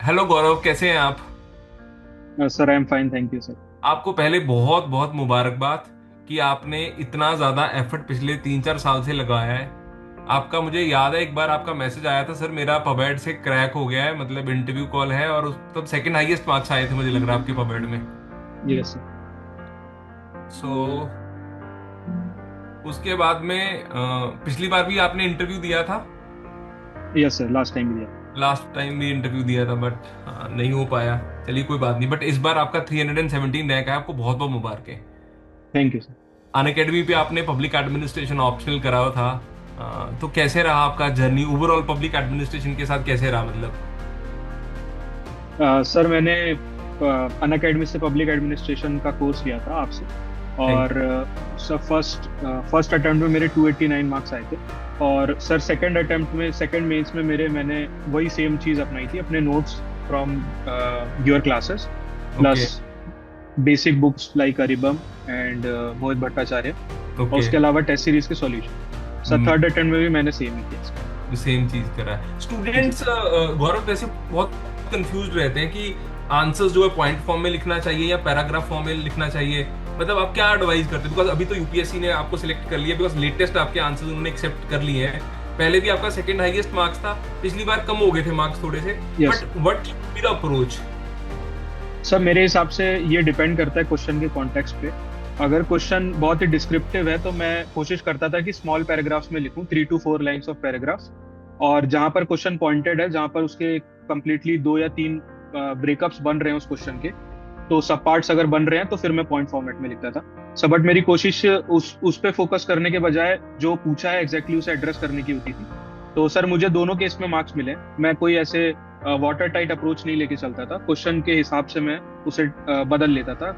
Hello गौरव, कैसे हैं आप? Sir I am fine, thank you sir. आपको पहले बहुत बहुत मुबारकबाद कि आपने इतना ज़्यादा एफर्ट पिछले 3-4 साल से लगाया है। आपका मुझे याद है, एक बार आपका मैसेज आया था, सर मेरा पबेड से क्रैक हो गया है, मतलब इंटरव्यू कॉल है, और तब सेकंड हाईएस्ट मार्क्स आए थे मुझे लग रहा है आपके पबेड में। Yes sir. सो उसके बाद में पिछली बार भी आपने इंटरव्यू दिया था। यस सर, लास्ट टाइम दिया। लास्ट टाइम भी इंटरव्यू दिया था बट नहीं हो पाया। चलिए कोई बात नहीं, बट इस बार आपका 317 रैंक है, आपको बहुत बहुत मुबारक है। Thank you sir. Unacademy पे आपने पब्लिक एडमिनिस्ट्रेशन ऑप्शनल करा हुआ था। तो कैसे रहा आपका जर्नी ओवरऑल पब्लिक एडमिनिस्ट्रेशन के साथ, कैसे रहा मतलब? सर मैंने अन अकेडमी से पब्लिक एडमिनिस्ट्रेशन का कोर्स लिया था आपसे। थैंक और सर फर्स्ट अटेम्प्ट में मेरे 289 मार्क्स आए थे। और सर सेकंड अटेम्प्ट में, सेकंड मेंस में मैंने वही सेम चीज़ अपनाई थी, अपने notes from your classes okay. Plus basic books like Aribam and Mohit Bhattacharya, और ओके। उसके अलावा टेस्ट सीरीज के सॉल्यूशन। सर थर्ड अटेम्प्ट में भी मैंने सेम ही किया। सेम चीज करा है जी। स्टूडेंट्स। गौरव वैसे बहुत कंफ्यूज रहते हैं कि आंसर्स जो है पॉइंट फॉर्म में लिखना चाहिए या पैराग्राफ फॉर्म में लिखना चाहिए। मतलब आप क्या एडवाइस करते हैं? बिकॉज अभी तो यूपीएससी ने आपको सिलेक्ट कर लिया, बिकॉज लेटेस्ट आपके आंसर्स उन्होंने एक्सेप्ट कर लिए हैं। पहले भी आपका सेकंड हाईएस्ट मार्क्स था, पिछली बार कम हो गए थे मार्क्स थोड़े से। Yes. But what be the approach? Sir मेरे हिसाब से ये डिपेंड करता है क्वेश्चन के कॉन्टेक्स्ट पे। अगर क्वेश्चन बहुत ही डिस्क्रिप्टिव है तो मैं कोशिश करता था कि स्मॉल पैराग्राफ्स में लिखूं, 3 to 4 लाइंस ऑफ पैराग्राफ्स। और जहां पर क्वेश्चन पॉइंटेड है, जहां पर उसके कंप्लीटली 2 या 3 ब्रेकअप्स बन रहे हैं उस क्वेश्चन के, तो सब पार्ट्स अगर बन रहे हैं तो फिर मैं पॉइंट फॉर्मेट में लिखता था। सब बट मेरी कोशिश उस पे फोकस करने के बजाय जो पूछा है एग्जैक्टली उसे एड्रेस करने की होती थी। तो सर मुझे दोनों केस में मार्क्स मिले। मैं कोई ऐसे वाटर टाइट अप्रोच नहीं लेके चलता था, क्वेश्चन के हिसाब से मैं उसे बदल लेता था,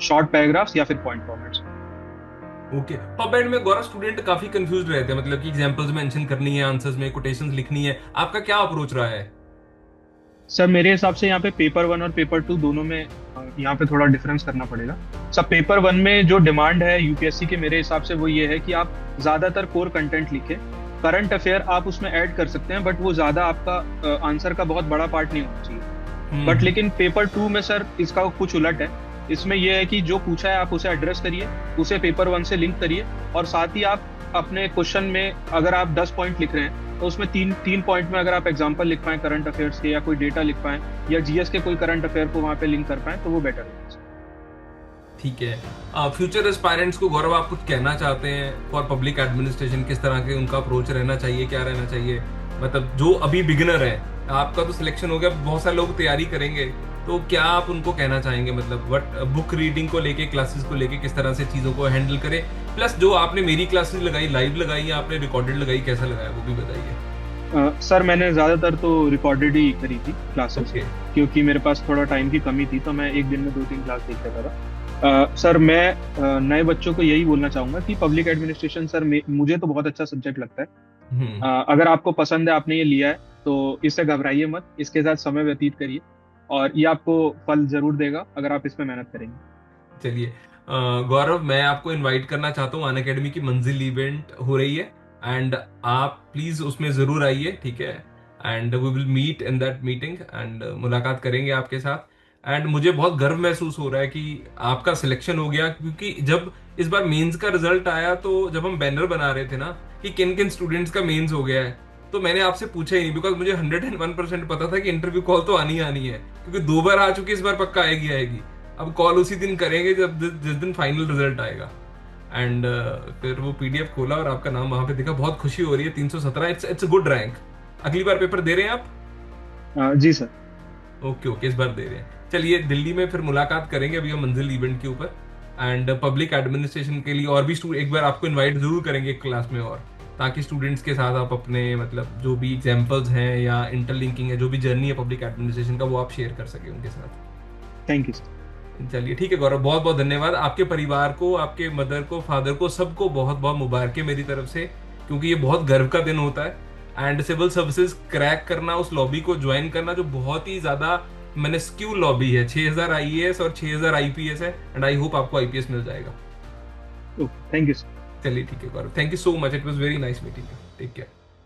शॉर्ट पैराग्राफ्स या फिर point formats. Okay. Top and में गौरव स्टूडेंट काफी कंफ्यूज रहते हैं, मतलब कि एग्जांपल्स मेंशन करनी है, आंसर्स में कोटेशंस लिखनी है, आपका क्या अप्रोच रहा है? सर मेरे हिसाब से यहाँ पे पेपर वन और पेपर टू दोनों में यहाँ पे थोड़ा डिफरेंस करना पड़ेगा। सर पेपर वन में जो डिमांड है यूपीएससी के, मेरे हिसाब से वो ये है कि आप ज्यादातर कोर कंटेंट लिखें। करंट अफेयर आप उसमें ऐड कर सकते हैं, बट वो ज्यादा आपका आंसर का बहुत बड़ा पार्ट नहीं होना चाहिए। बट हम्म। लेकिन पेपर टू में सर इसका कुछ उलट है। इसमें यह है कि जो पूछा है आप उसे एड्रेस करिए, उसे पेपर वन से लिंक करिए, और साथ ही आप अपने क्वेश्चन में अगर आप 10 पॉइंट लिख रहे हैं तो उसमें तीन तीन पॉइंट में अगर आप एग्जांपल लिख पाएं करंट अफेयर्स के, या कोई डेटा लिख पाएं, या जीएस के कोई करंट अफेयर को वहां पे लिंक कर पाएं, तो वो बेटर है। ठीक है। फ्यूचर एस्पायरेंट्स को गौरव आप कुछ कहना चाहते हैं फॉर पब्लिक एडमिनिस्ट्रेशन? किस तरह के उनका अप्रोच रहना चाहिए, क्या रहना चाहिए? मतलब जो अभी बिगिनर है, आपका तो सिलेक्शन हो गया, बहुत सारे लोग तैयारी करेंगे, तो क्या आप उनको कहना चाहेंगे? मतलब वट बुक रीडिंग को लेके, क्लासेस को लेके किस तरह से चीज़ों को हैंडल करें? प्लस जो आपने मेरी क्लासेस लगाई, लाइव लगाई या आपने रिकॉर्डेड लगाई, कैसा लगाया वो भी बताइए। सर मैंने ज्यादातर तो रिकॉर्डेड ही करी थी क्लासेस, ओके। क्योंकि मेरे पास थोड़ा टाइम की कमी थी, तो मैं एक दिन में 2-3 क्लास देख लेता था। सर मैं नए बच्चों को यही बोलना चाहूंगा कि पब्लिक एडमिनिस्ट्रेशन सर मुझे तो बहुत अच्छा सब्जेक्ट लगता है। हम्म। अगर आपको पसंद है, आपने ये लिया है, तो इससे घबराइए मत, इसके साथ समय व्यतीत करिए, और ये आपको फल जरूर देगा अगर आप इसमें मेहनत करेंगे। चलिए। गौरव, मैं आपको इनवाइट करना चाहता हूँ, अन अकेडमी की मंजिल इवेंट हो रही है, एंड आप प्लीज उसमें जरूर आइए, ठीक है? And we will meet in that meeting, and मुलाकात करेंगे आपके साथ। एंड मुझे बहुत गर्व महसूस हो रहा है कि आपका सिलेक्शन हो गया, क्योंकि जब इस बार मेंस का रिजल्ट आया, तो जब हम बैनर बना रहे थे ना कि किन किन स्टूडेंट्स का मेंस हो गया है, तो मैंने आपसे पूछा ही नहीं, बिकॉज मुझे 101% पता था कि इंटरव्यू कॉल तो आनी ही आनी है, क्योंकि 2 बार आ चुकी है, इस बार पक्का आएगी आएगी। अब कॉल उसी दिन करेंगे जब जिस दिन फाइनल रिजल्ट आएगा। एंड फिर वो पीडीएफ खोला और आपका नाम वहां पे दिखा, बहुत खुशी हो रही है। 317, इट्स अ गुड रैंक। अगली बार पेपर दे रहे हैं आप? जी सर। ओके ओके, इस बार दे रहे हैं। चलिए दिल्ली में फिर मुलाकात करेंगे, अभी हम मंजिल इवेंट के ऊपर। एंड पब्लिक एडमिनिस्ट्रेशन के लिए और भी एक बार आपको इनवाइट जरूर करेंगे एक क्लास में, और ताकि स्टूडेंट्स के साथ आप अपने मतलब जो भी एग्जाम्पल्स हैं या इंटरलिंकिंग है, जो भी जर्नी है पब्लिक एडमिनिस्ट्रेशन का, वो आप शेयर कर सके उनके साथ। Thank you sir. चलिए ठीक है गौरव, बहुत बहुत धन्यवाद। आपके परिवार को, आपके मदर को, फादर को, सबको बहुत बहुत मुबारक मेरी तरफ से, क्योंकि ये बहुत गर्व का दिन होता है। एंड सिविल सर्विसेज क्रैक करना, उस लॉबी को ज्वाइन करना जो बहुत ही ज्यादा मिनिस्क्यूल लॉबी है, 6000 आईएएस और 6000 आईपीएस है, एंड आई होप आपको आईपीएस मिल जाएगा। Okay, thank you sir. चलिए ठीक है Gaurav, thank you so much, it was very nice meeting you, take care.